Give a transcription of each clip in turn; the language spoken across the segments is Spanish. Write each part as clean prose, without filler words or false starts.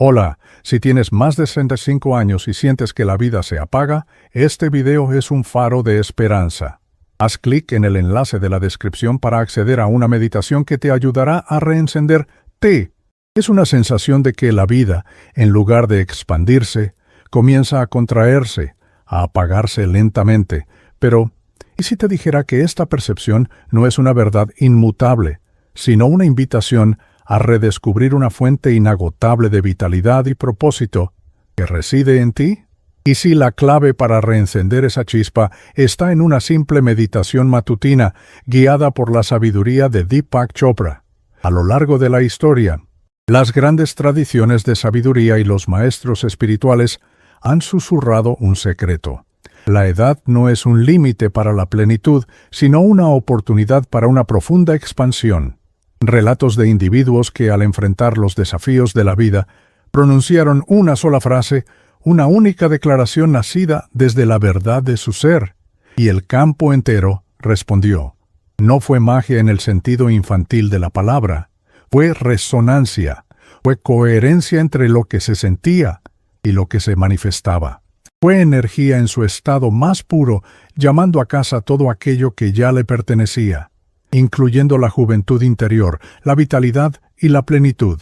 Hola, si tienes más de 65 años y sientes que la vida se apaga, este video es un faro de esperanza. Haz clic en el enlace de la descripción para acceder a una meditación que te ayudará a reencenderte. Es una sensación de que la vida, en lugar de expandirse, comienza a contraerse, a apagarse lentamente. Pero, ¿y si te dijera que esta percepción no es una verdad inmutable, sino una invitación a redescubrir una fuente inagotable de vitalidad y propósito que reside en ti? ¿Y si la clave para reencender esa chispa está en una simple meditación matutina guiada por la sabiduría de Deepak Chopra? A lo largo de la historia, las grandes tradiciones de sabiduría y los maestros espirituales han susurrado un secreto. La edad no es un límite para la plenitud, sino una oportunidad para una profunda expansión. Relatos de individuos que, al enfrentar los desafíos de la vida, pronunciaron una sola frase, una única declaración nacida desde la verdad de su ser, y el campo entero respondió. No fue magia en el sentido infantil de la palabra, fue resonancia, fue coherencia entre lo que se sentía y lo que se manifestaba. Fue energía en su estado más puro, llamando a casa todo aquello que ya le pertenecía, incluyendo la juventud interior, la vitalidad y la plenitud.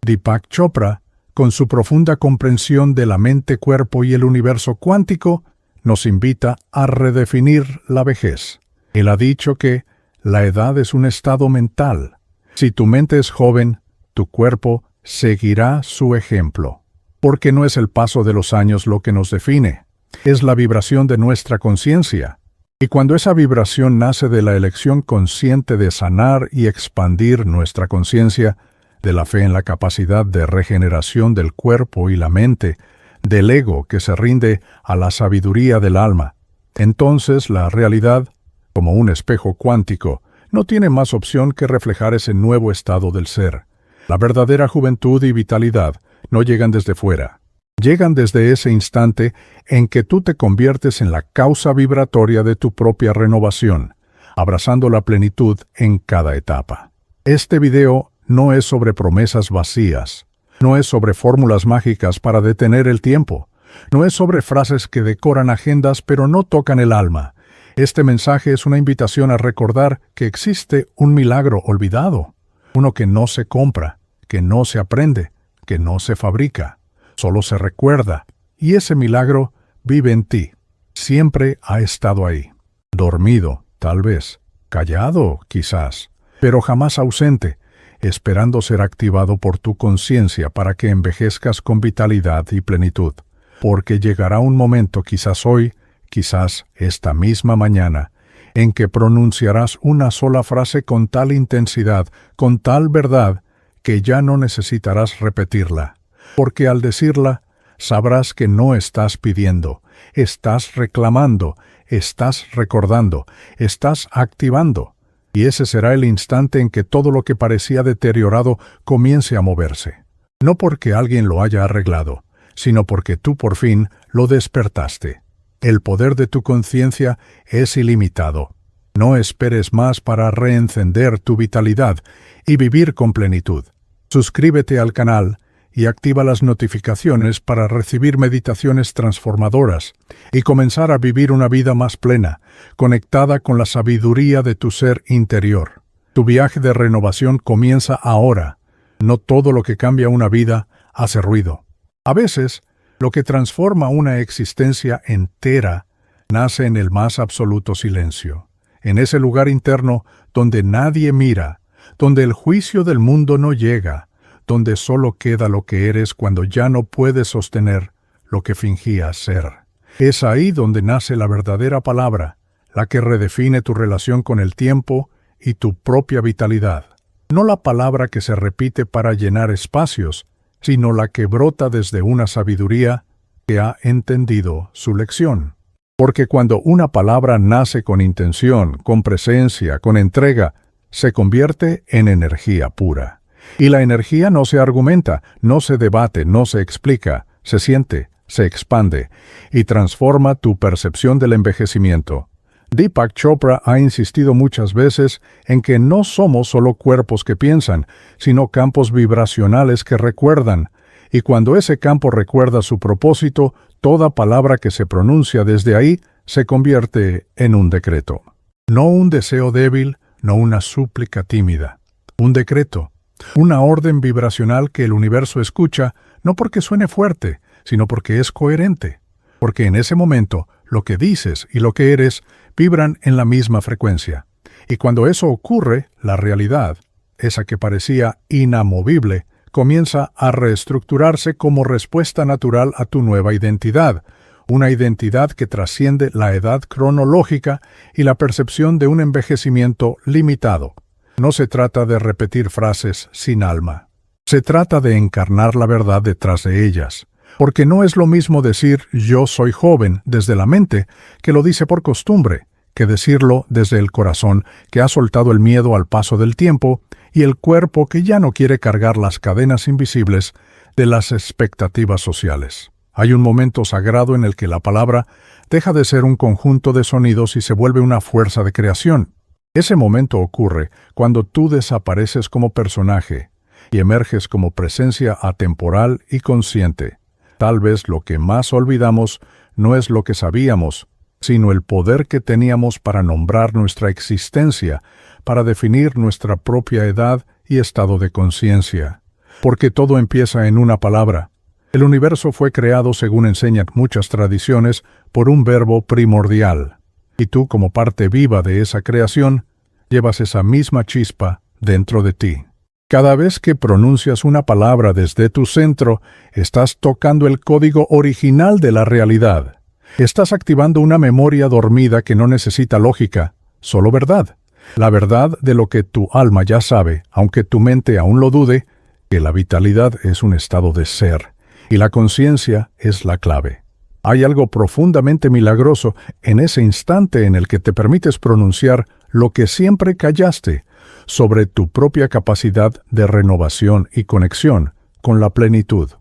Deepak Chopra, con su profunda comprensión de la mente, cuerpo y el universo cuántico, nos invita a redefinir la vejez. Él ha dicho que la edad es un estado mental. Si tu mente es joven, tu cuerpo seguirá su ejemplo. Porque no es el paso de los años lo que nos define, es la vibración de nuestra conciencia. Y cuando esa vibración nace de la elección consciente de sanar y expandir nuestra conciencia, de la fe en la capacidad de regeneración del cuerpo y la mente, del ego que se rinde a la sabiduría del alma, entonces la realidad, como un espejo cuántico, no tiene más opción que reflejar ese nuevo estado del ser. La verdadera juventud y vitalidad no llegan desde fuera. Llegan desde ese instante en que tú te conviertes en la causa vibratoria de tu propia renovación, abrazando la plenitud en cada etapa. Este video no es sobre promesas vacías, no es sobre fórmulas mágicas para detener el tiempo, no es sobre frases que decoran agendas pero no tocan el alma. Este mensaje es una invitación a recordar que existe un milagro olvidado, uno que no se compra, que no se aprende, que no se fabrica. Solo se recuerda, y ese milagro vive en ti. Siempre ha estado ahí. Dormido, tal vez. Callado, quizás. Pero jamás ausente, esperando ser activado por tu conciencia para que envejezcas con vitalidad y plenitud. Porque llegará un momento, quizás hoy, quizás esta misma mañana, en que pronunciarás una sola frase con tal intensidad, con tal verdad, que ya no necesitarás repetirla. Porque al decirla, sabrás que no estás pidiendo, estás reclamando, estás recordando, estás activando. Y ese será el instante en que todo lo que parecía deteriorado comience a moverse. No porque alguien lo haya arreglado, sino porque tú por fin lo despertaste. El poder de tu conciencia es ilimitado. No esperes más para reencender tu vitalidad y vivir con plenitud. Suscríbete al canal y activa las notificaciones para recibir meditaciones transformadoras y comenzar a vivir una vida más plena, conectada con la sabiduría de tu ser interior. Tu viaje de renovación comienza ahora. No todo lo que cambia una vida hace ruido. A veces, lo que transforma una existencia entera nace en el más absoluto silencio, en ese lugar interno donde nadie mira, donde el juicio del mundo no llega, donde solo queda lo que eres cuando ya no puedes sostener lo que fingías ser. Es ahí donde nace la verdadera palabra, la que redefine tu relación con el tiempo y tu propia vitalidad. No la palabra que se repite para llenar espacios, sino la que brota desde una sabiduría que ha entendido su lección. Porque cuando una palabra nace con intención, con presencia, con entrega, se convierte en energía pura. Y la energía no se argumenta, no se debate, no se explica, se siente, se expande y transforma tu percepción del envejecimiento. Deepak Chopra ha insistido muchas veces en que no somos solo cuerpos que piensan, sino campos vibracionales que recuerdan, Y cuando ese campo recuerda su propósito, toda palabra que se pronuncia desde ahí se convierte en un decreto. No un deseo débil, no una súplica tímida. Un decreto, una orden vibracional que el universo escucha, no porque suene fuerte, sino porque es coherente. Porque en ese momento, lo que dices y lo que eres vibran en la misma frecuencia. Y cuando eso ocurre, la realidad, esa que parecía inamovible, comienza a reestructurarse como respuesta natural a tu nueva identidad, una identidad que trasciende la edad cronológica y la percepción de un envejecimiento limitado. No se trata de repetir frases sin alma. Se trata de encarnar la verdad detrás de ellas. Porque no es lo mismo decir «yo soy joven» desde la mente, que lo dice por costumbre, que decirlo desde el corazón, que ha soltado el miedo al paso del tiempo, y el cuerpo que ya no quiere cargar las cadenas invisibles de las expectativas sociales. Hay un momento sagrado en el que la palabra deja de ser un conjunto de sonidos y se vuelve una fuerza de creación. Ese momento ocurre cuando tú desapareces como personaje y emerges como presencia atemporal y consciente. Tal vez lo que más olvidamos no es lo que sabíamos, sino el poder que teníamos para nombrar nuestra existencia, para definir nuestra propia edad y estado de conciencia. Porque todo empieza en una palabra. El universo fue creado, según enseñan muchas tradiciones, por un verbo primordial. Y tú, como parte viva de esa creación, llevas esa misma chispa dentro de ti. Cada vez que pronuncias una palabra desde tu centro, estás tocando el código original de la realidad. Estás activando una memoria dormida que no necesita lógica, solo verdad. La verdad de lo que tu alma ya sabe, aunque tu mente aún lo dude, que la vitalidad es un estado de ser, y la conciencia es la clave. Hay algo profundamente milagroso en ese instante en el que te permites pronunciar lo que siempre callaste, sobre tu propia capacidad de renovación y conexión con la plenitud.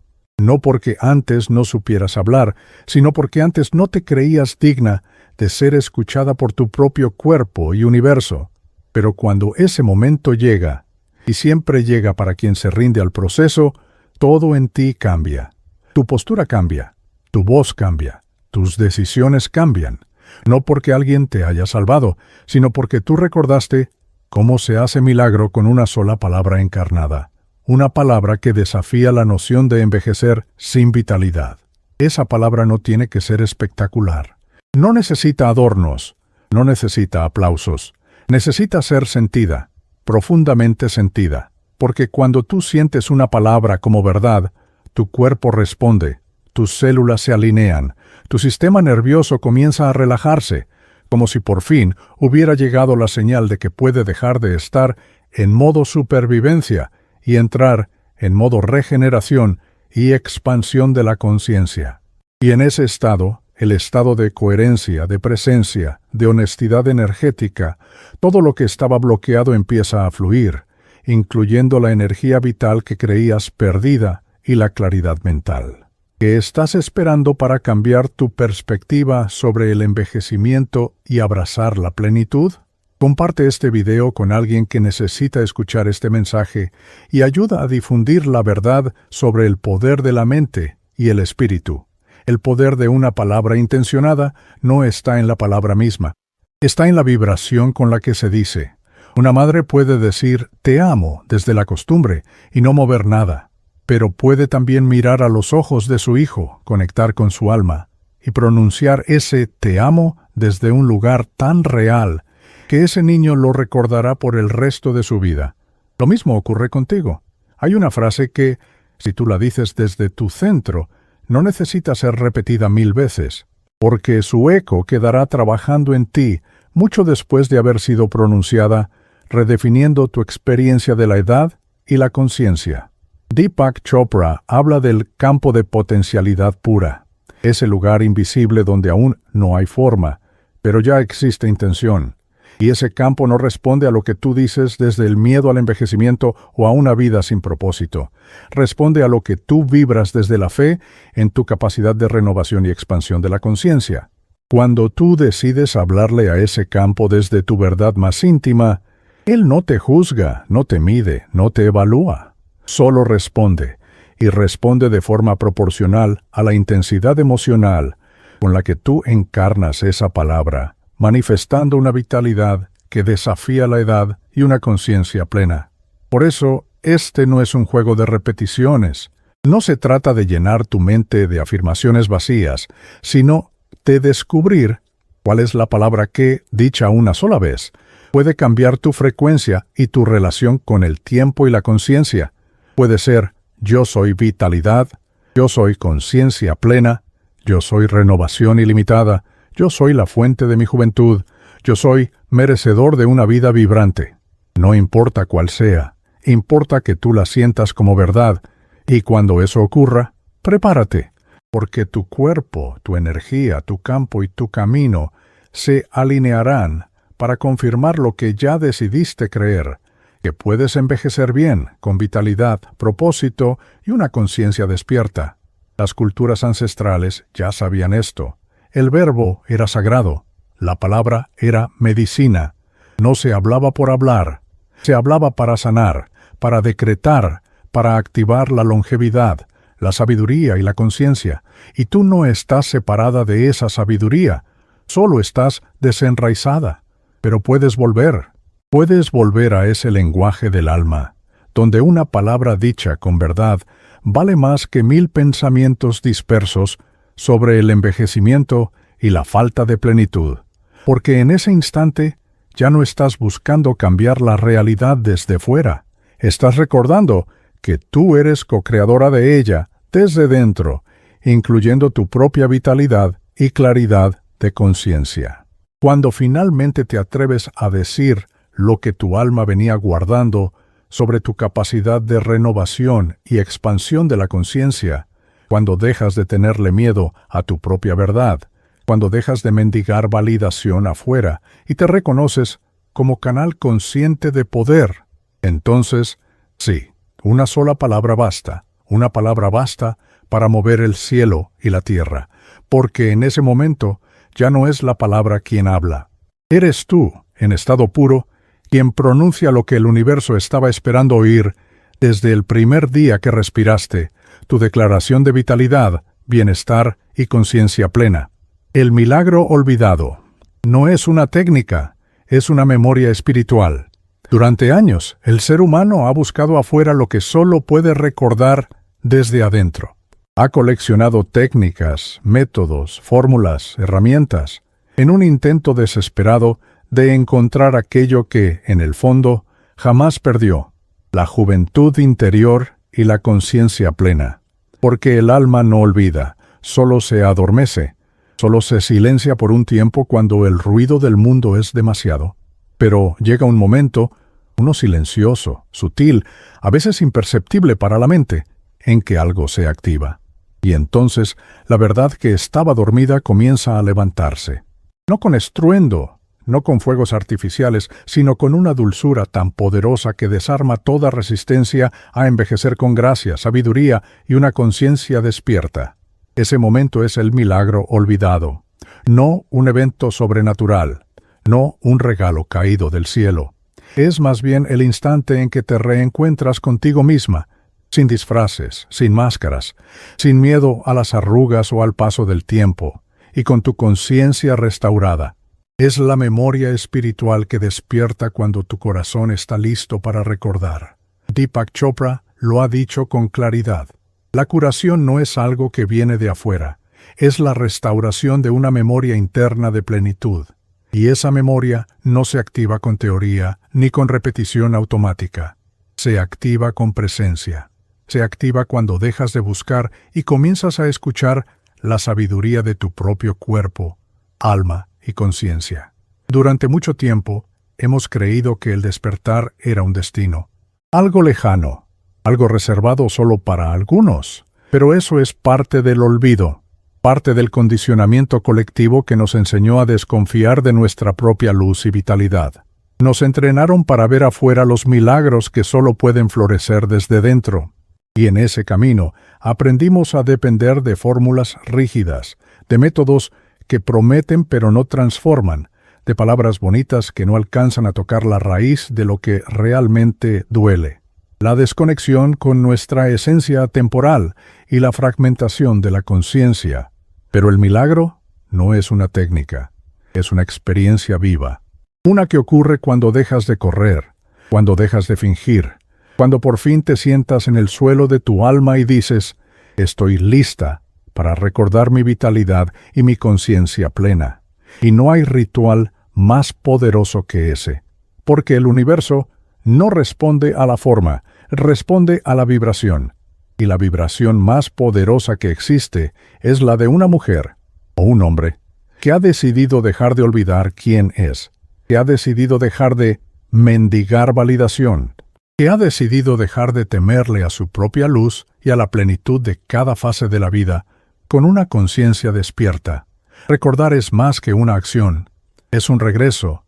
No porque antes no supieras hablar, sino porque antes no te creías digna de ser escuchada por tu propio cuerpo y universo. Pero cuando ese momento llega, y siempre llega para quien se rinde al proceso, todo en ti cambia. Tu postura cambia, tu voz cambia, tus decisiones cambian. No porque alguien te haya salvado, sino porque tú recordaste cómo se hace milagro con una sola palabra encarnada, una palabra que desafía la noción de envejecer sin vitalidad. Esa palabra no tiene que ser espectacular. No necesita adornos, no necesita aplausos. Necesita ser sentida, profundamente sentida, porque cuando tú sientes una palabra como verdad, tu cuerpo responde, tus células se alinean, tu sistema nervioso comienza a relajarse, como si por fin hubiera llegado la señal de que puede dejar de estar en modo supervivencia y entrar en modo regeneración y expansión de la conciencia. Y en ese estado, el estado de coherencia, de presencia, de honestidad energética, todo lo que estaba bloqueado empieza a fluir, incluyendo la energía vital que creías perdida y la claridad mental. ¿Qué estás esperando para cambiar tu perspectiva sobre el envejecimiento y abrazar la plenitud? Comparte este video con alguien que necesita escuchar este mensaje y ayuda a difundir la verdad sobre el poder de la mente y el espíritu. El poder de una palabra intencionada no está en la palabra misma, está en la vibración con la que se dice. Una madre puede decir «te amo» desde la costumbre y no mover nada, pero puede también mirar a los ojos de su hijo, conectar con su alma y pronunciar ese «te amo» desde un lugar tan real que ese niño lo recordará por el resto de su vida. Lo mismo ocurre contigo. Hay una frase que, si tú la dices desde tu centro, no necesita ser repetida 1000 veces, porque su eco quedará trabajando en ti mucho después de haber sido pronunciada, redefiniendo tu experiencia de la edad y la conciencia. Deepak Chopra habla del campo de potencialidad pura, ese lugar invisible donde aún no hay forma, pero ya existe intención. Y ese campo no responde a lo que tú dices desde el miedo al envejecimiento o a una vida sin propósito. Responde a lo que tú vibras desde la fe en tu capacidad de renovación y expansión de la conciencia. Cuando tú decides hablarle a ese campo desde tu verdad más íntima, él no te juzga, no te mide, no te evalúa. Solo responde. y responde de forma proporcional a la intensidad emocional con la que tú encarnas esa palabra, manifestando una vitalidad que desafía la edad y una conciencia plena. Por eso, este no es un juego de repeticiones. No se trata de llenar tu mente de afirmaciones vacías, sino de descubrir cuál es la palabra que, dicha una sola vez, puede cambiar tu frecuencia y tu relación con el tiempo y la conciencia. Puede ser: yo soy vitalidad, yo soy conciencia plena, yo soy renovación ilimitada, yo soy la fuente de mi juventud, yo soy merecedor de una vida vibrante. No importa cuál sea, importa que tú la sientas como verdad, y cuando eso ocurra, prepárate, porque tu cuerpo, tu energía, tu campo y tu camino se alinearán para confirmar lo que ya decidiste creer, que puedes envejecer bien, con vitalidad, propósito y una conciencia despierta. Las culturas ancestrales ya sabían esto. El verbo era sagrado, la palabra era medicina. No se hablaba por hablar, se hablaba para sanar, para decretar, para activar la longevidad, la sabiduría y la conciencia. Y tú no estás separada de esa sabiduría, solo estás desenraizada. Pero puedes volver a ese lenguaje del alma, donde una palabra dicha con verdad vale más que 1000 pensamientos dispersos sobre el envejecimiento y la falta de plenitud, porque en ese instante ya no estás buscando cambiar la realidad desde fuera, estás recordando que tú eres co-creadora de ella desde dentro, incluyendo tu propia vitalidad y claridad de conciencia. Cuando finalmente te atreves a decir lo que tu alma venía guardando sobre tu capacidad de renovación y expansión de la conciencia, cuando dejas de tenerle miedo a tu propia verdad, cuando dejas de mendigar validación afuera y te reconoces como canal consciente de poder, entonces, sí, una sola palabra basta, una palabra basta para mover el cielo y la tierra, porque en ese momento ya no es la palabra quien habla. Eres tú, en estado puro, quien pronuncia lo que el universo estaba esperando oír desde el primer día que respiraste, tu declaración de vitalidad, bienestar y conciencia plena. El milagro olvidado no es una técnica, es una memoria espiritual. Durante años, el ser humano ha buscado afuera lo que solo puede recordar desde adentro. Ha coleccionado técnicas, métodos, fórmulas, herramientas, en un intento desesperado de encontrar aquello que, en el fondo, jamás perdió: la juventud interior y la conciencia plena. Porque el alma no olvida, solo se adormece, solo se silencia por un tiempo cuando el ruido del mundo es demasiado. Pero llega un momento, uno silencioso, sutil, a veces imperceptible para la mente, en que algo se activa. Y entonces la verdad que estaba dormida comienza a levantarse. No con estruendo, no con fuegos artificiales, sino con una dulzura tan poderosa que desarma toda resistencia a envejecer con gracia, sabiduría y una conciencia despierta. Ese momento es el milagro olvidado, no un evento sobrenatural, no un regalo caído del cielo. Es más bien el instante en que te reencuentras contigo misma, sin disfraces, sin máscaras, sin miedo a las arrugas o al paso del tiempo, y con tu conciencia restaurada. Es la memoria espiritual que despierta cuando tu corazón está listo para recordar. Deepak Chopra lo ha dicho con claridad. La curación no es algo que viene de afuera, es la restauración de una memoria interna de plenitud. Y esa memoria no se activa con teoría ni con repetición automática. Se activa con presencia. Se activa cuando dejas de buscar y comienzas a escuchar la sabiduría de tu propio cuerpo, alma y conciencia. Durante mucho tiempo hemos creído que el despertar era un destino, algo lejano, algo reservado solo para algunos, pero eso es parte del olvido, parte del condicionamiento colectivo que nos enseñó a desconfiar de nuestra propia luz y vitalidad. Nos entrenaron para ver afuera los milagros que solo pueden florecer desde dentro. Y en ese camino aprendimos a depender de fórmulas rígidas, de métodos que prometen pero no transforman, de palabras bonitas que no alcanzan a tocar la raíz de lo que realmente duele. la desconexión con nuestra esencia temporal y la fragmentación de la conciencia. Pero el milagro no es una técnica, es una experiencia viva. Una que ocurre cuando dejas de correr, cuando dejas de fingir, cuando por fin te sientas en el suelo de tu alma y dices, estoy lista para recordar mi vitalidad y mi conciencia plena. Y no hay ritual más poderoso que ese, porque el universo no responde a la forma, responde a la vibración. Y la vibración más poderosa que existe es la de una mujer o un hombre que ha decidido dejar de olvidar quién es, que ha decidido dejar de mendigar validación, que ha decidido dejar de temerle a su propia luz y a la plenitud de cada fase de la vida, con una conciencia despierta. Recordar es más que una acción, es un regreso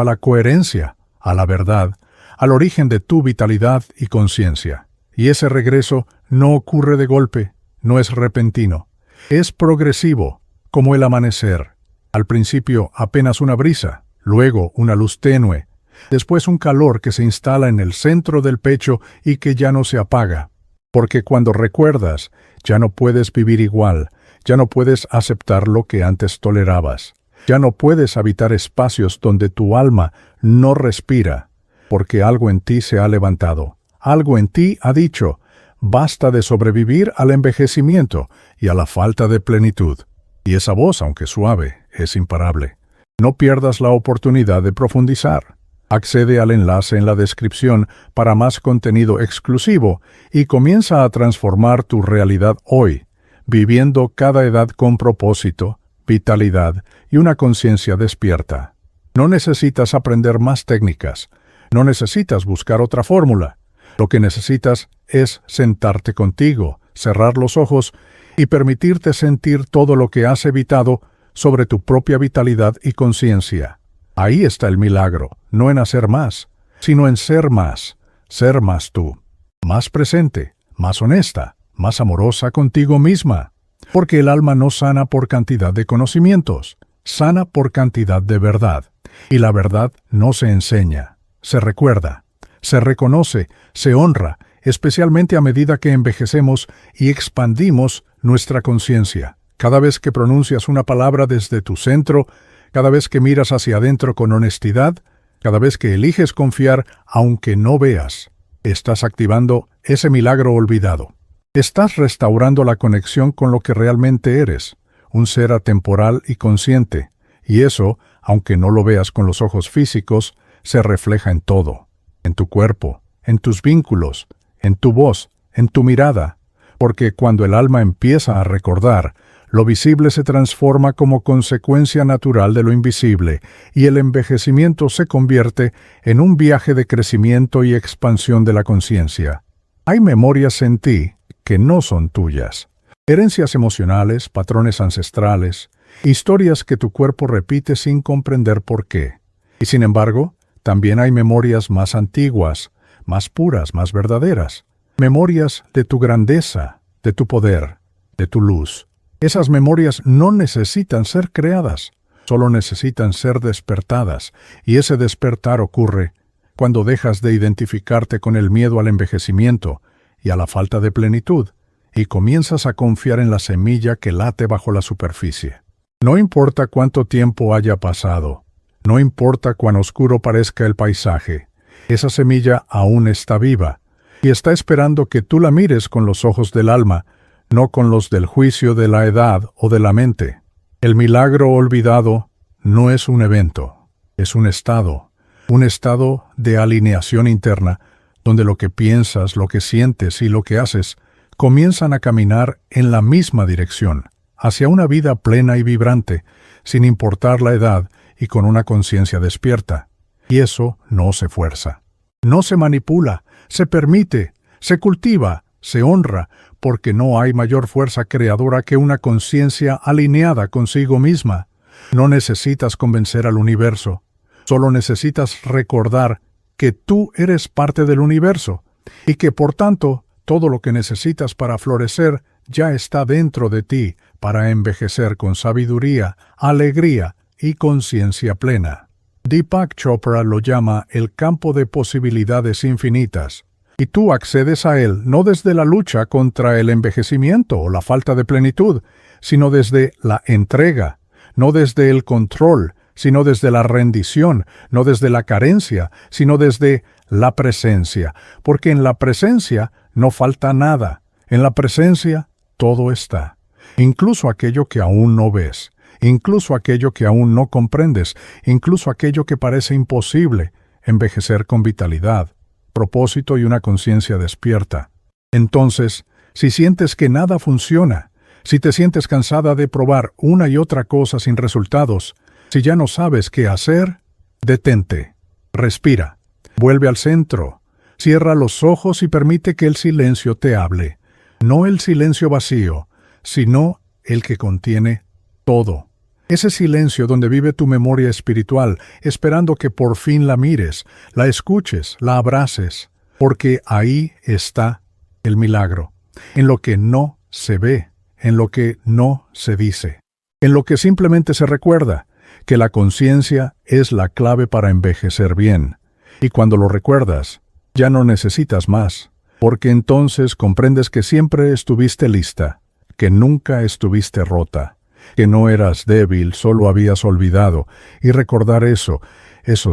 a la coherencia, a la verdad, al origen de tu vitalidad y conciencia. Y ese regreso no ocurre de golpe, no es repentino, es progresivo, como el amanecer. Al principio apenas una brisa, luego una luz tenue, después un calor que se instala en el centro del pecho y que ya no se apaga. Porque cuando recuerdas, ya no puedes vivir igual, ya no puedes aceptar lo que antes tolerabas, ya no puedes habitar espacios donde tu alma no respira, porque algo en ti se ha levantado, algo en ti ha dicho, basta de sobrevivir al envejecimiento y a la falta de plenitud. Y esa voz, aunque suave, es imparable. No pierdas la oportunidad de profundizar. Accede al enlace en la descripción para más contenido exclusivo y comienza a transformar tu realidad hoy, viviendo cada edad con propósito, vitalidad y una conciencia despierta. No necesitas aprender más técnicas, no necesitas buscar otra fórmula. Lo que necesitas es sentarte contigo, cerrar los ojos y permitirte sentir todo lo que has evitado sobre tu propia vitalidad y conciencia. Ahí está el milagro, no en hacer más, sino en ser más tú, más presente, más honesta, más amorosa contigo misma. Porque el alma no sana por cantidad de conocimientos, sana por cantidad de verdad. Y la verdad no se enseña, se recuerda, se reconoce, se honra, especialmente a medida que envejecemos y expandimos nuestra conciencia. Cada vez que pronuncias una palabra desde tu centro, cada vez que miras hacia adentro con honestidad, cada vez que eliges confiar aunque no veas, estás activando ese milagro olvidado. Estás restaurando la conexión con lo que realmente eres, un ser atemporal y consciente, y eso, aunque no lo veas con los ojos físicos, se refleja en todo, en tu cuerpo, en tus vínculos, en tu voz, en tu mirada, porque cuando el alma empieza a recordar, lo visible se transforma como consecuencia natural de lo invisible, y el envejecimiento se convierte en un viaje de crecimiento y expansión de la conciencia. Hay memorias en ti que no son tuyas. Herencias emocionales, patrones ancestrales, historias que tu cuerpo repite sin comprender por qué. Y sin embargo, también hay memorias más antiguas, más puras, más verdaderas. Memorias de tu grandeza, de tu poder, de tu luz. Esas memorias no necesitan ser creadas, solo necesitan ser despertadas, y ese despertar ocurre cuando dejas de identificarte con el miedo al envejecimiento y a la falta de plenitud, y comienzas a confiar en la semilla que late bajo la superficie. No importa cuánto tiempo haya pasado, no importa cuán oscuro parezca el paisaje, esa semilla aún está viva, y está esperando que tú la mires con los ojos del alma, no con los del juicio de la edad o de la mente. El milagro olvidado no es un evento, es un estado de alineación interna, donde lo que piensas, lo que sientes y lo que haces comienzan a caminar en la misma dirección, hacia una vida plena y vibrante, sin importar la edad y con una conciencia despierta. Y eso no se fuerza, no se manipula, se permite, se cultiva, se honra, porque no hay mayor fuerza creadora que una conciencia alineada consigo misma. No necesitas convencer al universo, solo necesitas recordar que tú eres parte del universo y que, por tanto, todo lo que necesitas para florecer ya está dentro de ti para envejecer con sabiduría, alegría y conciencia plena. Deepak Chopra lo llama el campo de posibilidades infinitas, Y tú accedes a él no desde la lucha contra el envejecimiento o la falta de plenitud, sino desde la entrega, no desde el control, sino desde la rendición, no desde la carencia, sino desde la presencia, porque en la presencia no falta nada, en la presencia todo está, incluso aquello que aún no ves, incluso aquello que aún no comprendes, incluso aquello que parece imposible, envejecer con vitalidad, propósito y una conciencia despierta. Entonces, si sientes que nada funciona, si te sientes cansada de probar una y otra cosa sin resultados, si ya no sabes qué hacer, detente, respira, vuelve al centro, cierra los ojos y permite que el silencio te hable, no el silencio vacío, sino el que contiene todo. Ese silencio donde vive tu memoria espiritual, esperando que por fin la mires, la escuches, la abraces, porque ahí está el milagro, en lo que no se ve, en lo que no se dice, en lo que simplemente se recuerda, que la conciencia es la clave para envejecer bien. Y cuando lo recuerdas, ya no necesitas más, porque entonces comprendes que siempre estuviste lista, que nunca estuviste rota, que no eras débil, solo habías olvidado, y recordar eso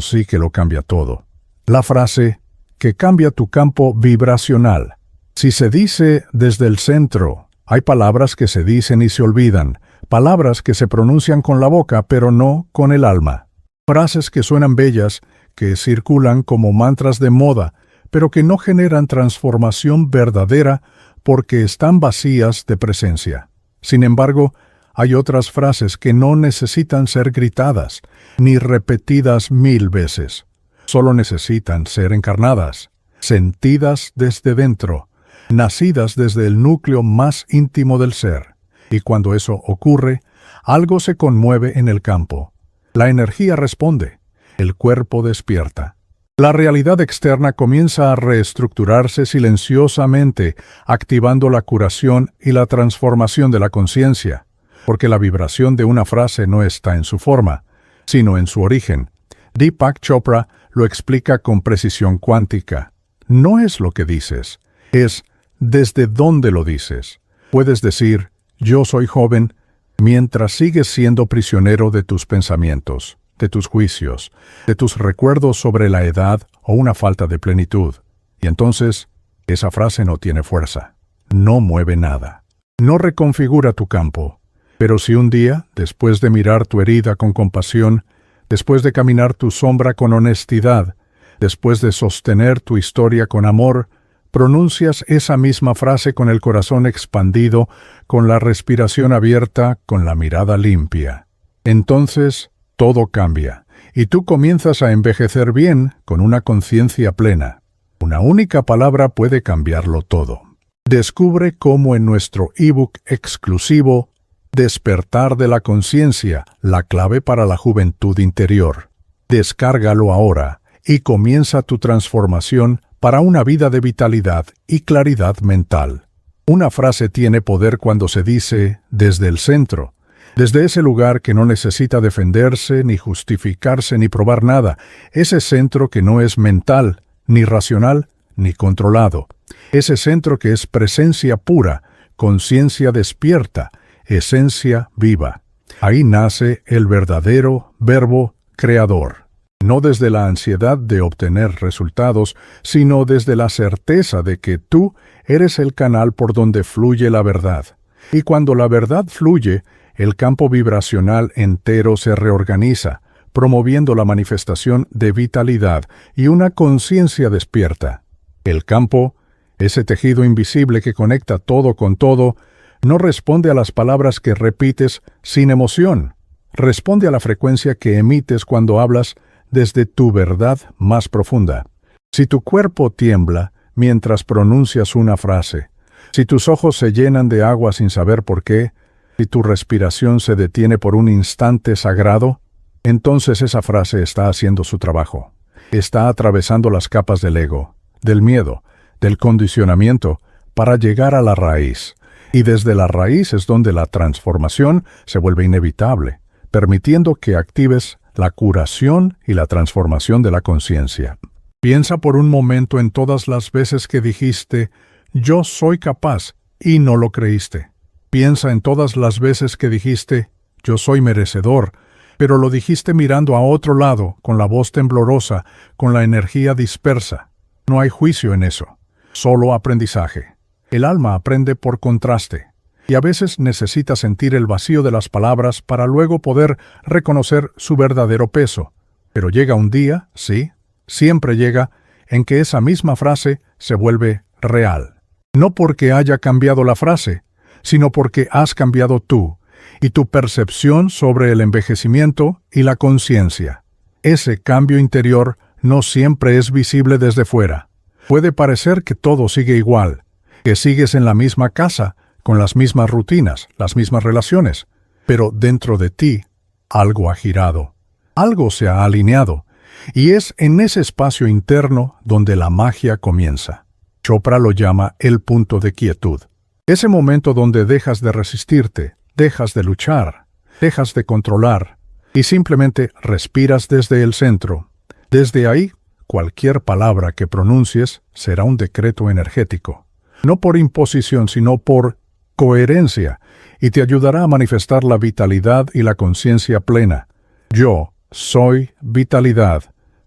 sí que lo cambia todo. La frase que cambia tu campo vibracional. Si se dice desde el centro, hay palabras que se dicen y se olvidan, palabras que se pronuncian con la boca pero no con el alma. Frases que suenan bellas, que circulan como mantras de moda, pero que no generan transformación verdadera porque están vacías de presencia. Sin embargo, hay otras frases que no necesitan ser gritadas, ni repetidas 1000 veces. Solo necesitan ser encarnadas, sentidas desde dentro, nacidas desde el núcleo más íntimo del ser. Y cuando eso ocurre, algo se conmueve en el campo. La energía responde, el cuerpo despierta. La realidad externa comienza a reestructurarse silenciosamente, activando la curación y la transformación de la conciencia, porque la vibración de una frase no está en su forma, sino en su origen. Deepak Chopra lo explica con precisión cuántica. No es lo que dices, es desde dónde lo dices. Puedes decir, yo soy joven, mientras sigues siendo prisionero de tus pensamientos, de tus juicios, de tus recuerdos sobre la edad o una falta de plenitud. Y entonces, esa frase no tiene fuerza, no mueve nada, no reconfigura tu campo. Pero si un día, después de mirar tu herida con compasión, después de caminar tu sombra con honestidad, después de sostener tu historia con amor, pronuncias esa misma frase con el corazón expandido, con la respiración abierta, con la mirada limpia. Entonces, todo cambia, y tú comienzas a envejecer bien con una conciencia plena. Una única palabra puede cambiarlo todo. Descubre cómo en nuestro ebook exclusivo, Despertar de la conciencia, la clave para la juventud interior. Descárgalo ahora y comienza tu transformación para una vida de vitalidad y claridad mental. Una frase tiene poder cuando se dice desde el centro, desde ese lugar que no necesita defenderse, ni justificarse, ni probar nada, ese centro que no es mental, ni racional, ni controlado, ese centro que es presencia pura, conciencia despierta, esencia viva. Ahí nace el verdadero verbo creador. No desde la ansiedad de obtener resultados, sino desde la certeza de que tú eres el canal por donde fluye la verdad. Y cuando la verdad fluye, el campo vibracional entero se reorganiza, promoviendo la manifestación de vitalidad y una conciencia despierta. El campo, ese tejido invisible que conecta todo con todo, no responde a las palabras que repites sin emoción. Responde a la frecuencia que emites cuando hablas desde tu verdad más profunda. Si tu cuerpo tiembla mientras pronuncias una frase, si tus ojos se llenan de agua sin saber por qué, si tu respiración se detiene por un instante sagrado, entonces esa frase está haciendo su trabajo. Está atravesando las capas del ego, del miedo, del condicionamiento, para llegar a la raíz. Y desde la raíz es donde la transformación se vuelve inevitable, permitiendo que actives la curación y la transformación de la conciencia. Piensa por un momento en todas las veces que dijiste, yo soy capaz, y no lo creíste. Piensa en todas las veces que dijiste, yo soy merecedor, pero lo dijiste mirando a otro lado, con la voz temblorosa, con la energía dispersa. No hay juicio en eso, solo aprendizaje. El alma aprende por contraste, y a veces necesita sentir el vacío de las palabras para luego poder reconocer su verdadero peso. Pero llega un día, sí, siempre llega, en que esa misma frase se vuelve real. No porque haya cambiado la frase, sino porque has cambiado tú, y tu percepción sobre el envejecimiento y la conciencia. Ese cambio interior no siempre es visible desde fuera. Puede parecer que todo sigue igual, que sigues en la misma casa, con las mismas rutinas, las mismas relaciones, pero dentro de ti algo ha girado, algo se ha alineado, y es en ese espacio interno donde la magia comienza. Chopra lo llama el punto de quietud. Ese momento donde dejas de resistirte, dejas de luchar, dejas de controlar, y simplemente respiras desde el centro. Desde ahí, cualquier palabra que pronuncies será un decreto energético. No por imposición, sino por coherencia, y te ayudará a manifestar la vitalidad y la conciencia plena. Yo soy vitalidad.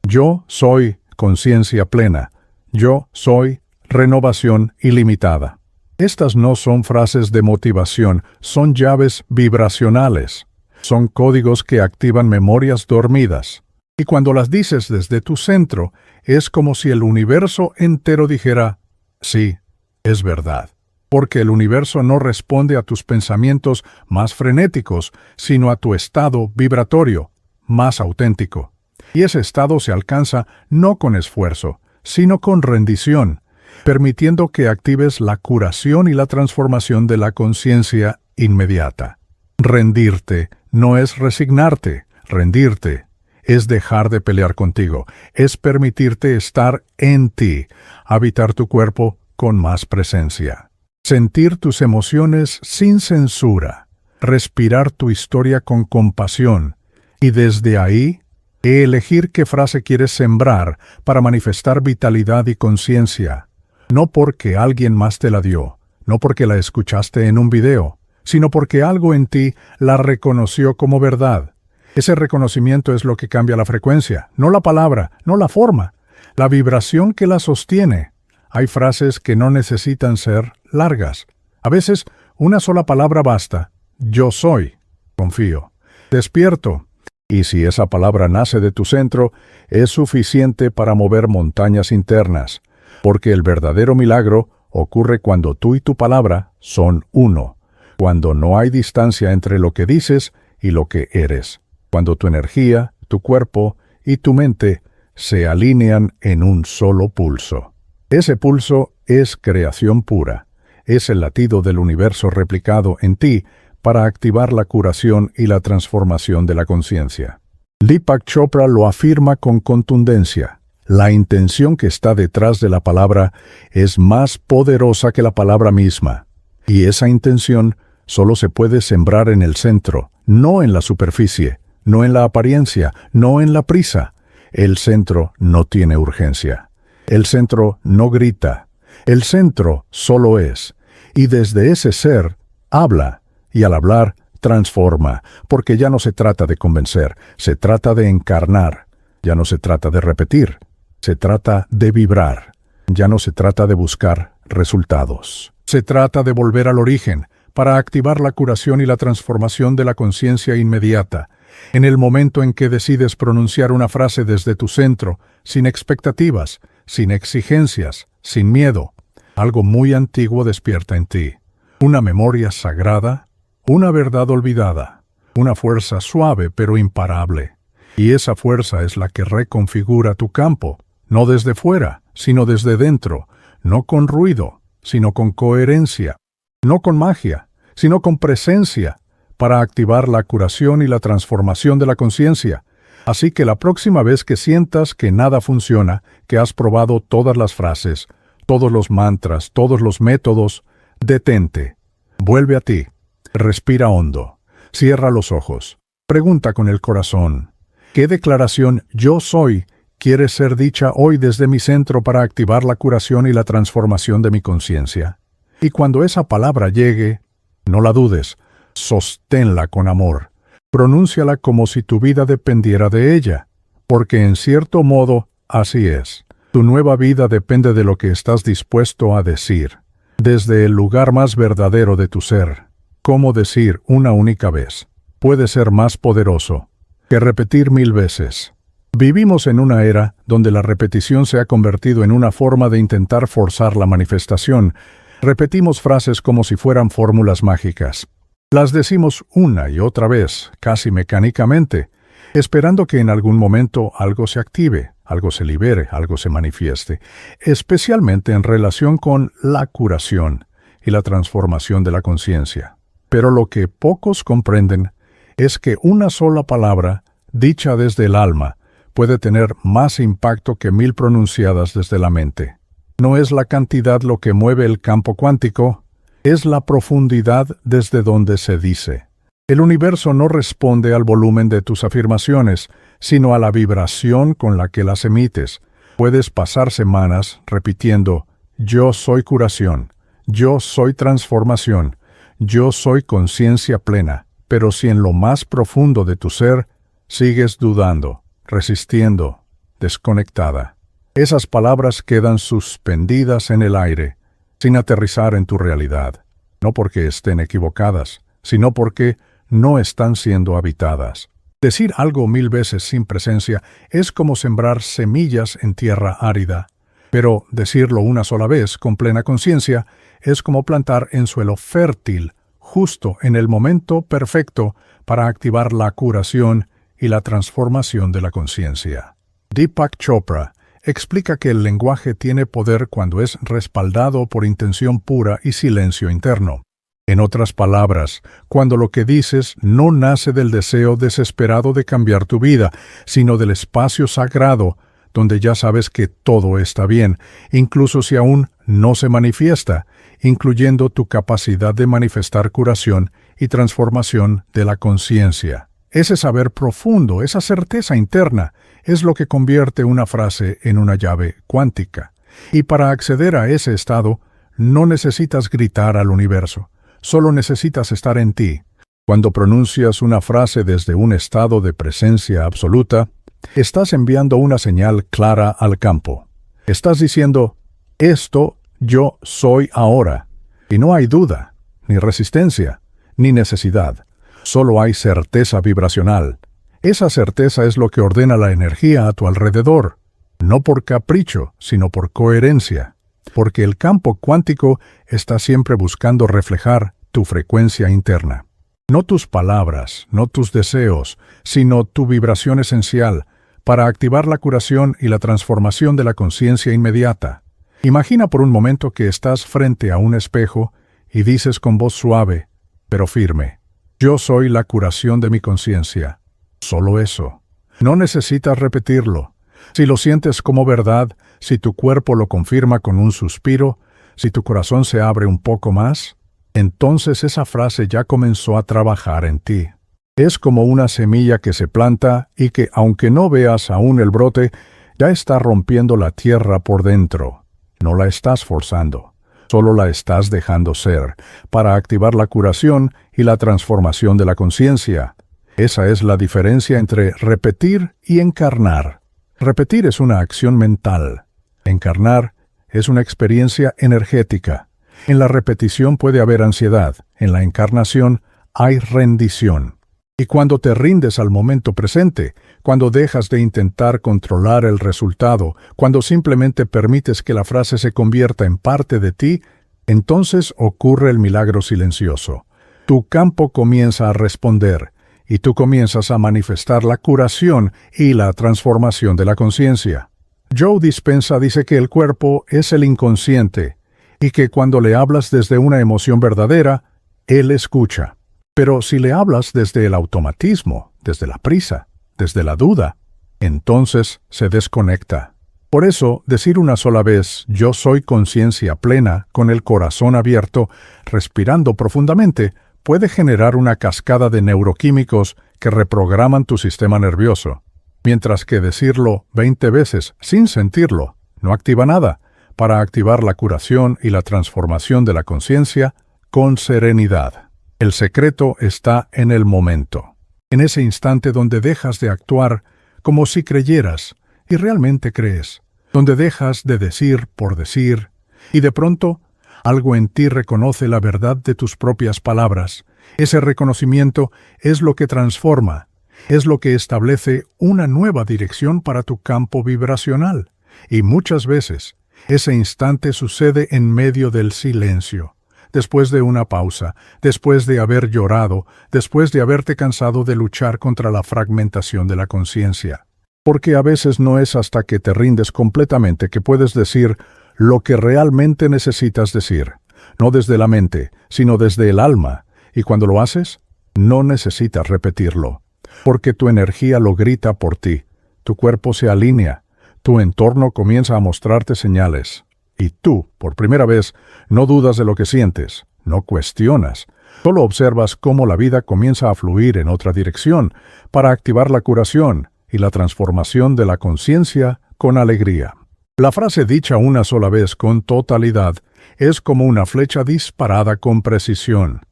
Yo soy conciencia plena. Yo soy renovación ilimitada. Estas no son frases de motivación, son llaves vibracionales. Son códigos que activan memorias dormidas. Y cuando las dices desde tu centro, es como si el universo entero dijera, sí, es verdad. Porque el universo no responde a tus pensamientos más frenéticos, sino a tu estado vibratorio, más auténtico. Y ese estado se alcanza no con esfuerzo, sino con rendición, permitiendo que actives la curación y la transformación de la conciencia inmediata. Rendirte no es resignarte, rendirte es dejar de pelear contigo, es permitirte estar en ti, habitar tu cuerpo con más presencia. Sentir tus emociones sin censura, respirar tu historia con compasión, y desde ahí, elegir qué frase quieres sembrar para manifestar vitalidad y conciencia. No porque alguien más te la dio, no porque la escuchaste en un video, sino porque algo en ti la reconoció como verdad. Ese reconocimiento es lo que cambia la frecuencia, no la palabra, no la forma, la vibración que la sostiene. Hay frases que no necesitan ser largas. A veces, una sola palabra basta. Yo soy. Confío. Despierto. Y si esa palabra nace de tu centro, es suficiente para mover montañas internas. Porque el verdadero milagro ocurre cuando tú y tu palabra son uno. Cuando no hay distancia entre lo que dices y lo que eres. Cuando tu energía, tu cuerpo y tu mente se alinean en un solo pulso. Ese pulso es creación pura. Es el latido del universo replicado en ti para activar la curación y la transformación de la conciencia. Deepak Chopra lo afirma con contundencia. La intención que está detrás de la palabra es más poderosa que la palabra misma. Y esa intención solo se puede sembrar en el centro, no en la superficie, no en la apariencia, no en la prisa. El centro no tiene urgencia. El centro no grita. El centro solo es. Y desde ese ser, habla. Y al hablar, transforma. Porque ya no se trata de convencer, se trata de encarnar. Ya no se trata de repetir, se trata de vibrar. Ya no se trata de buscar resultados. Se trata de volver al origen, para activar la curación y la transformación de la conciencia inmediata. En el momento en que decides pronunciar una frase desde tu centro, sin expectativas, sin exigencias, sin miedo, algo muy antiguo despierta en ti. Una memoria sagrada, una verdad olvidada, una fuerza suave pero imparable. Y esa fuerza es la que reconfigura tu campo, no desde fuera, sino desde dentro, no con ruido, sino con coherencia, no con magia, sino con presencia, para activar la curación y la transformación de la conciencia. Así que la próxima vez que sientas que nada funciona, que has probado todas las frases, todos los mantras, todos los métodos, detente, vuelve a ti, respira hondo, cierra los ojos, pregunta con el corazón, ¿qué declaración yo soy quiere ser dicha hoy desde mi centro para activar la curación y la transformación de mi conciencia. Y cuando esa palabra llegue, no la dudes, sosténla con amor. Pronúnciala como si tu vida dependiera de ella, porque en cierto modo, así es. Tu nueva vida depende de lo que estás dispuesto a decir, desde el lugar más verdadero de tu ser. Cómo decir una única vez puede ser más poderoso que repetir 1000 veces. Vivimos en una era donde la repetición se ha convertido en una forma de intentar forzar la manifestación. Repetimos frases como si fueran fórmulas mágicas. Las decimos una y otra vez, casi mecánicamente, esperando que en algún momento algo se active, algo se libere, algo se manifieste, especialmente en relación con la curación y la transformación de la conciencia. Pero lo que pocos comprenden es que una sola palabra, dicha desde el alma, puede tener más impacto que 1000 pronunciadas desde la mente. No es la cantidad lo que mueve el campo cuántico, es la profundidad desde donde se dice. El universo no responde al volumen de tus afirmaciones, sino a la vibración con la que las emites. Puedes pasar semanas repitiendo, yo soy curación, yo soy transformación, yo soy conciencia plena, pero si en lo más profundo de tu ser sigues dudando, resistiendo, desconectada, esas palabras quedan suspendidas en el aire, sin aterrizar en tu realidad, no porque estén equivocadas, sino porque no están siendo habitadas. Decir algo 1000 veces sin presencia es como sembrar semillas en tierra árida, pero decirlo una sola vez con plena conciencia es como plantar en suelo fértil, justo en el momento perfecto para activar la curación y la transformación de la conciencia. Deepak Chopra explica que el lenguaje tiene poder cuando es respaldado por intención pura y silencio interno. En otras palabras, cuando lo que dices no nace del deseo desesperado de cambiar tu vida, sino del espacio sagrado, donde ya sabes que todo está bien, incluso si aún no se manifiesta, incluyendo tu capacidad de manifestar curación y transformación de la conciencia. Ese saber profundo, esa certeza interna, es lo que convierte una frase en una llave cuántica. Y para acceder a ese estado, no necesitas gritar al universo. Solo necesitas estar en ti. Cuando pronuncias una frase desde un estado de presencia absoluta, estás enviando una señal clara al campo. Estás diciendo, esto yo soy ahora. Y no hay duda, ni resistencia, ni necesidad. Solo hay certeza vibracional. Esa certeza es lo que ordena la energía a tu alrededor. No por capricho, sino por coherencia. Porque el campo cuántico está siempre buscando reflejar tu frecuencia interna. No tus palabras, no tus deseos, sino tu vibración esencial para activar la curación y la transformación de la conciencia inmediata. Imagina por un momento que estás frente a un espejo y dices con voz suave, pero firme, yo soy la curación de mi conciencia. Solo eso. No necesitas repetirlo. Si lo sientes como verdad, si tu cuerpo lo confirma con un suspiro, si tu corazón se abre un poco más, entonces esa frase ya comenzó a trabajar en ti. Es como una semilla que se planta y que, aunque no veas aún el brote, ya está rompiendo la tierra por dentro. No la estás forzando, solo la estás dejando ser, para activar la curación y la transformación de la conciencia. Esa es la diferencia entre repetir y encarnar. Repetir es una acción mental. Encarnar es una experiencia energética. En la repetición puede haber ansiedad, en la encarnación hay rendición. Y cuando te rindes al momento presente, cuando dejas de intentar controlar el resultado, cuando simplemente permites que la frase se convierta en parte de ti, entonces ocurre el milagro silencioso. Tu campo comienza a responder, y tú comienzas a manifestar la curación y la transformación de la conciencia. Joe Dispenza dice que el cuerpo es el inconsciente, y que cuando le hablas desde una emoción verdadera, él escucha. Pero si le hablas desde el automatismo, desde la prisa, desde la duda, entonces se desconecta. Por eso, decir una sola vez, yo soy conciencia plena, con el corazón abierto, respirando profundamente, puede generar una cascada de neuroquímicos que reprograman tu sistema nervioso. mientras que decirlo 20 veces sin sentirlo no activa nada para activar la curación y la transformación de la conciencia con serenidad. El secreto está en el momento, en ese instante donde dejas de actuar como si creyeras y realmente crees, donde dejas de decir por decir y de pronto algo en ti reconoce la verdad de tus propias palabras. Ese reconocimiento es lo que transforma, es lo que establece una nueva dirección para tu campo vibracional. Y muchas veces, ese instante sucede en medio del silencio, después de una pausa, después de haber llorado, después de haberte cansado de luchar contra la fragmentación de la conciencia. Porque a veces no es hasta que te rindes completamente que puedes decir lo que realmente necesitas decir, no desde la mente, sino desde el alma, y cuando lo haces, no necesitas repetirlo, porque tu energía lo grita por ti, tu cuerpo se alinea, tu entorno comienza a mostrarte señales, y tú, por primera vez, no dudas de lo que sientes, no cuestionas, solo observas cómo la vida comienza a fluir en otra dirección para activar la curación y la transformación de la conciencia con alegría. La frase dicha una sola vez con totalidad es como una flecha disparada con precisión.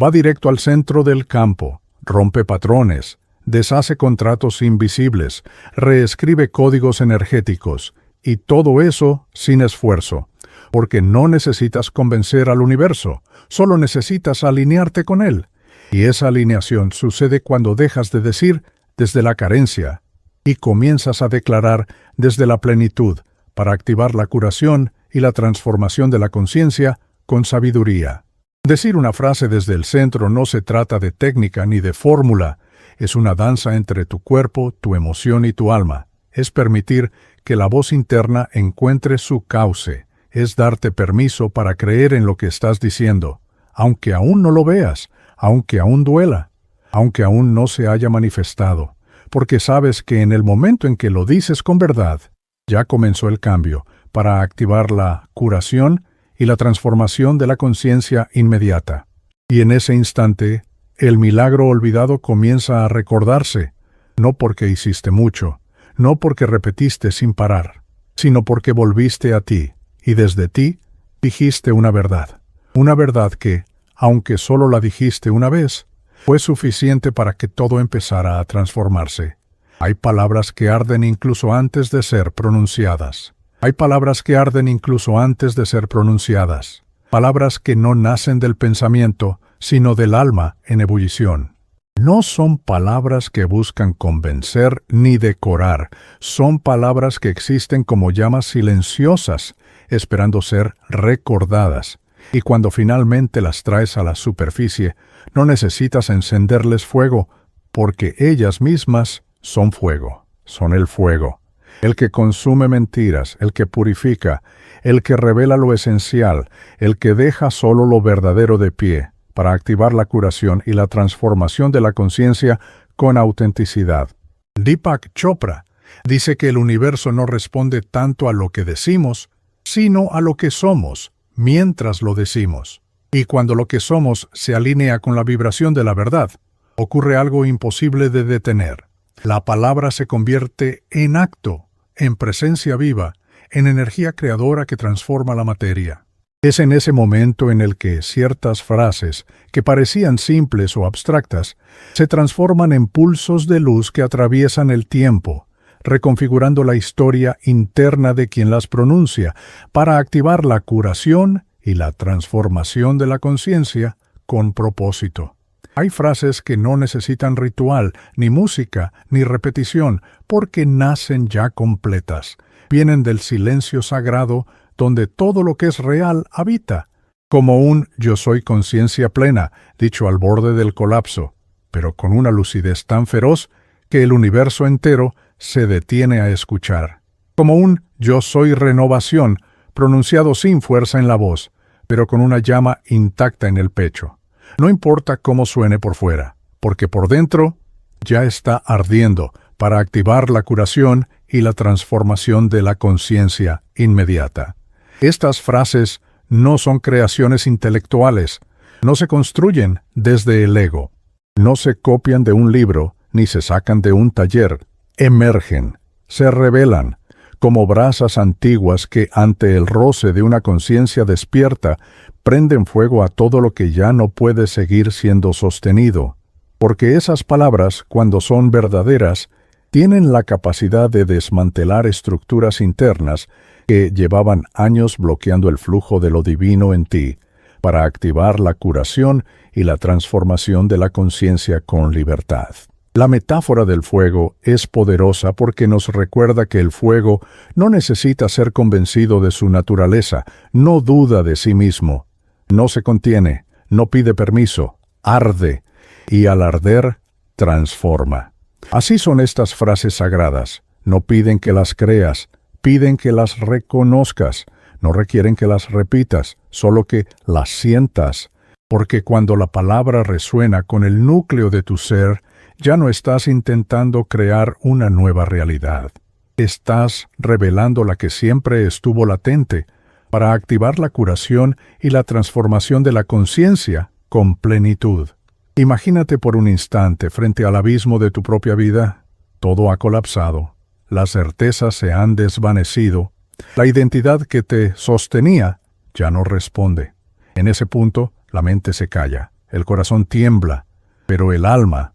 Va directo al centro del campo, rompe patrones, deshace contratos invisibles, reescribe códigos energéticos, y todo eso sin esfuerzo, porque no necesitas convencer al universo, solo necesitas alinearte con él. Y esa alineación sucede cuando dejas de decir desde la carencia y comienzas a declarar desde la plenitud, para activar la curación y la transformación de la conciencia con sabiduría. Decir una frase desde el centro no se trata de técnica ni de fórmula, es una danza entre tu cuerpo, tu emoción y tu alma. Es permitir que la voz interna encuentre su cauce, es darte permiso para creer en lo que estás diciendo, aunque aún no lo veas, aunque aún duela, aunque aún no se haya manifestado, porque sabes que en el momento en que lo dices con verdad, ya comenzó el cambio para activar la curación y la transformación de la conciencia inmediata. Y en ese instante, el milagro olvidado comienza a recordarse, no porque hiciste mucho, no porque repetiste sin parar, sino porque volviste a ti, y desde ti dijiste una verdad que, aunque solo la dijiste una vez, fue suficiente para que todo empezara a transformarse. Hay palabras que arden incluso antes de ser pronunciadas. Hay palabras que arden incluso antes de ser pronunciadas. Palabras que no nacen del pensamiento, sino del alma en ebullición. No son palabras que buscan convencer ni decorar. Son palabras que existen como llamas silenciosas, esperando ser recordadas. Y cuando finalmente las traes a la superficie, no necesitas encenderles fuego, porque ellas mismas son fuego, son el fuego, el que consume mentiras, el que purifica, el que revela lo esencial, el que deja solo lo verdadero de pie, para activar la curación y la transformación de la conciencia con autenticidad. Deepak Chopra dice que el universo no responde tanto a lo que decimos, sino a lo que somos, mientras lo decimos. Y cuando lo que somos se alinea con la vibración de la verdad, ocurre algo imposible de detener. La palabra se convierte en acto, en presencia viva, en energía creadora que transforma la materia. Es en ese momento en el que ciertas frases, que parecían simples o abstractas, se transforman en pulsos de luz que atraviesan el tiempo, reconfigurando la historia interna de quien las pronuncia, para activar la curación y la transformación de la conciencia con propósito. Hay frases que no necesitan ritual, ni música, ni repetición, porque nacen ya completas. Vienen del silencio sagrado, donde todo lo que es real habita, como un yo soy conciencia plena, dicho al borde del colapso, pero con una lucidez tan feroz que el universo entero se detiene a escuchar. Como un yo soy renovación, pronunciado sin fuerza en la voz, pero con una llama intacta en el pecho. No importa cómo suene por fuera, porque por dentro ya está ardiendo para activar la curación y la transformación de la conciencia inmediata. Estas frases no son creaciones intelectuales, no se construyen desde el ego, no se copian de un libro ni se sacan de un taller, emergen, se revelan, como brasas antiguas que, ante el roce de una conciencia despierta, prenden fuego a todo lo que ya no puede seguir siendo sostenido. Porque esas palabras, cuando son verdaderas, tienen la capacidad de desmantelar estructuras internas que llevaban años bloqueando el flujo de lo divino en ti, para activar la curación y la transformación de la conciencia con libertad. La metáfora del fuego es poderosa porque nos recuerda que el fuego no necesita ser convencido de su naturaleza, no duda de sí mismo, no se contiene, no pide permiso, arde, y al arder, transforma. Así son estas frases sagradas. No piden que las creas, piden que las reconozcas. No requieren que las repitas, solo que las sientas. Porque cuando la palabra resuena con el núcleo de tu ser, ya no estás intentando crear una nueva realidad. Estás revelando la que siempre estuvo latente, para activar la curación y la transformación de la conciencia con plenitud. Imagínate por un instante frente al abismo de tu propia vida. Todo ha colapsado, las certezas se han desvanecido, la identidad que te sostenía ya no responde. En ese punto, la mente se calla, el corazón tiembla, pero el alma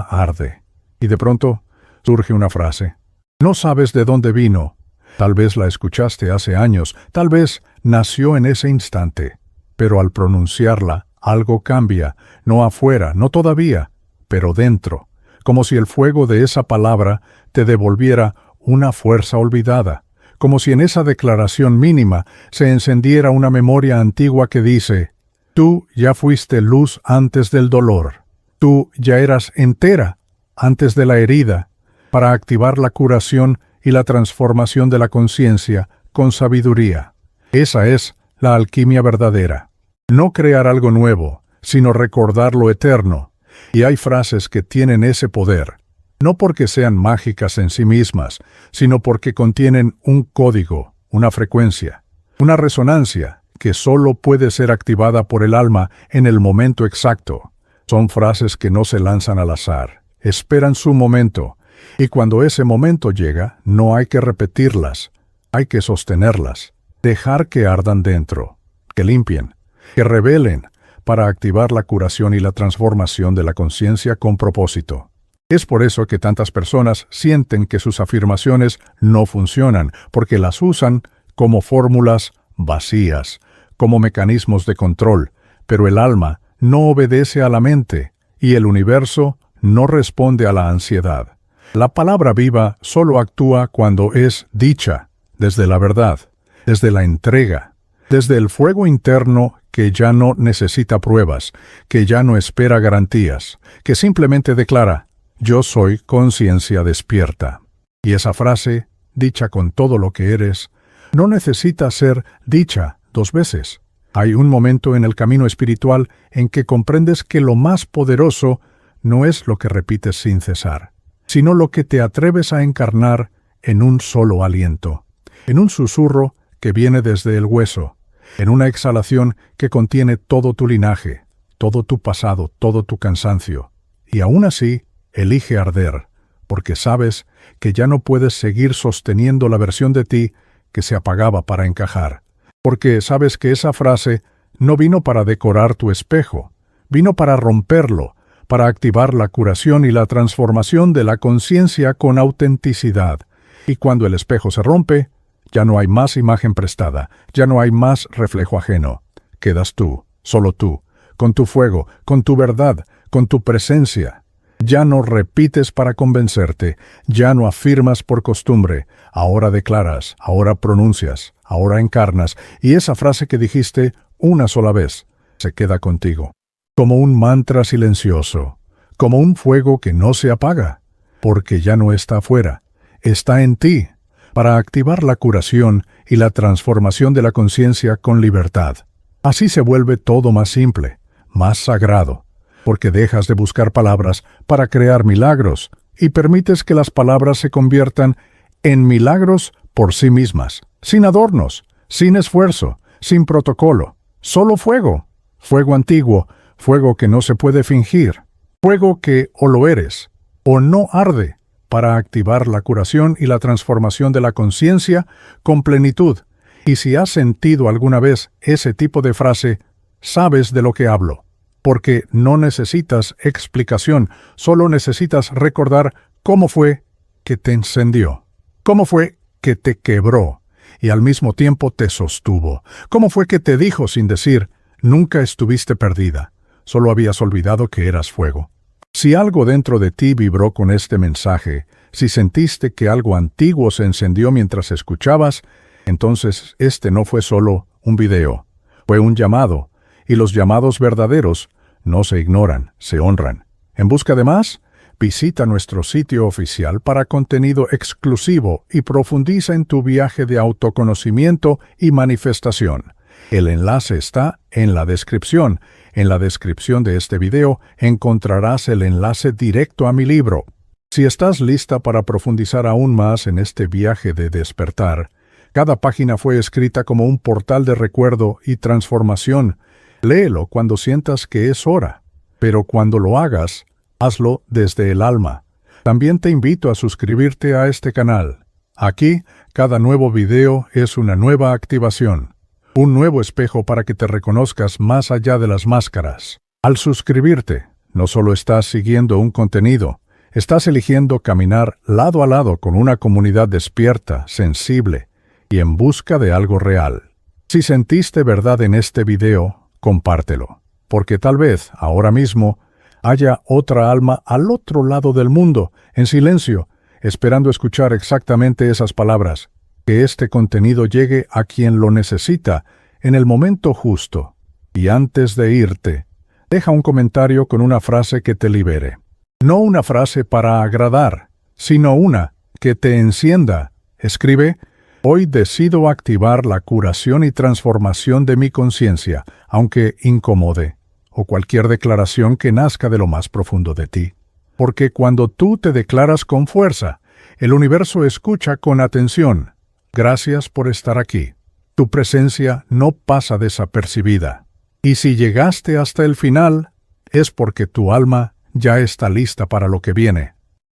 arde. Y de pronto surge una frase. No sabes de dónde vino. Tal vez la escuchaste hace años, tal vez nació en ese instante, pero al pronunciarla, algo cambia, no afuera, no todavía, pero dentro, como si el fuego de esa palabra te devolviera una fuerza olvidada, como si en esa declaración mínima se encendiera una memoria antigua que dice, tú ya fuiste luz antes del dolor, tú ya eras entera antes de la herida, para activar la curación y la transformación de la conciencia con sabiduría. Esa es la alquimia verdadera. No crear algo nuevo, sino recordar lo eterno. Y hay frases que tienen ese poder, no porque sean mágicas en sí mismas, sino porque contienen un código, una frecuencia, una resonancia que solo puede ser activada por el alma en el momento exacto. Son frases que no se lanzan al azar, esperan su momento, y cuando ese momento llega, no hay que repetirlas, hay que sostenerlas, dejar que ardan dentro, que limpien, que revelen, para activar la curación y la transformación de la conciencia con propósito. Es por eso que tantas personas sienten que sus afirmaciones no funcionan, porque las usan como fórmulas vacías, como mecanismos de control, pero el alma no obedece a la mente y el universo no responde a la ansiedad. La palabra viva solo actúa cuando es dicha, desde la verdad, desde la entrega, desde el fuego interno que ya no necesita pruebas, que ya no espera garantías, que simplemente declara, yo soy conciencia despierta. Y esa frase, dicha con todo lo que eres, no necesita ser dicha 2 veces. Hay un momento en el camino espiritual en que comprendes que lo más poderoso no es lo que repites sin cesar, sino lo que te atreves a encarnar en un solo aliento, en un susurro que viene desde el hueso, en una exhalación que contiene todo tu linaje, todo tu pasado, todo tu cansancio. Y aún así, elige arder, porque sabes que ya no puedes seguir sosteniendo la versión de ti que se apagaba para encajar. Porque sabes que esa frase no vino para decorar tu espejo, vino para romperlo, para activar la curación y la transformación de la conciencia con autenticidad. Y cuando el espejo se rompe, ya no hay más imagen prestada, ya no hay más reflejo ajeno. Quedas tú, solo tú, con tu fuego, con tu verdad, con tu presencia. Ya no repites para convencerte, ya no afirmas por costumbre, ahora declaras, ahora pronuncias, ahora encarnas, y esa frase que dijiste una sola vez se queda contigo, como un mantra silencioso, como un fuego que no se apaga, porque ya no está afuera, está en ti, para activar la curación y la transformación de la conciencia con libertad. Así se vuelve todo más simple, más sagrado, porque dejas de buscar palabras para crear milagros y permites que las palabras se conviertan en milagros por sí mismas, sin adornos, sin esfuerzo, sin protocolo, solo fuego, fuego antiguo, fuego que no se puede fingir, fuego que o lo eres o no arde, para activar la curación y la transformación de la conciencia con plenitud. Y si has sentido alguna vez ese tipo de frase, sabes de lo que hablo. Porque no necesitas explicación, solo necesitas recordar cómo fue que te encendió, cómo fue que te quebró y al mismo tiempo te sostuvo, cómo fue que te dijo sin decir, nunca estuviste perdida, solo habías olvidado que eras fuego. Si algo dentro de ti vibró con este mensaje, si sentiste que algo antiguo se encendió mientras escuchabas, entonces este no fue solo un video, fue un llamado, y los llamados verdaderos no se ignoran, se honran. ¿En busca de más? Visita nuestro sitio oficial para contenido exclusivo y profundiza en tu viaje de autoconocimiento y manifestación. El enlace está en la descripción. En la descripción de este video encontrarás el enlace directo a mi libro. Si estás lista para profundizar aún más en este viaje de despertar, cada página fue escrita como un portal de recuerdo y transformación. Léelo cuando sientas que es hora, pero cuando lo hagas, hazlo desde el alma. También te invito a suscribirte a este canal. Aquí, cada nuevo video es una nueva activación, un nuevo espejo para que te reconozcas más allá de las máscaras. Al suscribirte, no solo estás siguiendo un contenido, estás eligiendo caminar lado a lado con una comunidad despierta, sensible y en busca de algo real. Si sentiste verdad en este video, compártelo, porque tal vez, ahora mismo, haya otra alma al otro lado del mundo, en silencio, esperando escuchar exactamente esas palabras. Que este contenido llegue a quien lo necesita en el momento justo. Y antes de irte, deja un comentario con una frase que te libere. No una frase para agradar, sino una que te encienda. Escribe: hoy decido activar la curación y transformación de mi conciencia, aunque incomode, o cualquier declaración que nazca de lo más profundo de ti. Porque cuando tú te declaras con fuerza, el universo escucha con atención. Gracias por estar aquí. Tu presencia no pasa desapercibida. Y si llegaste hasta el final, es porque tu alma ya está lista para lo que viene.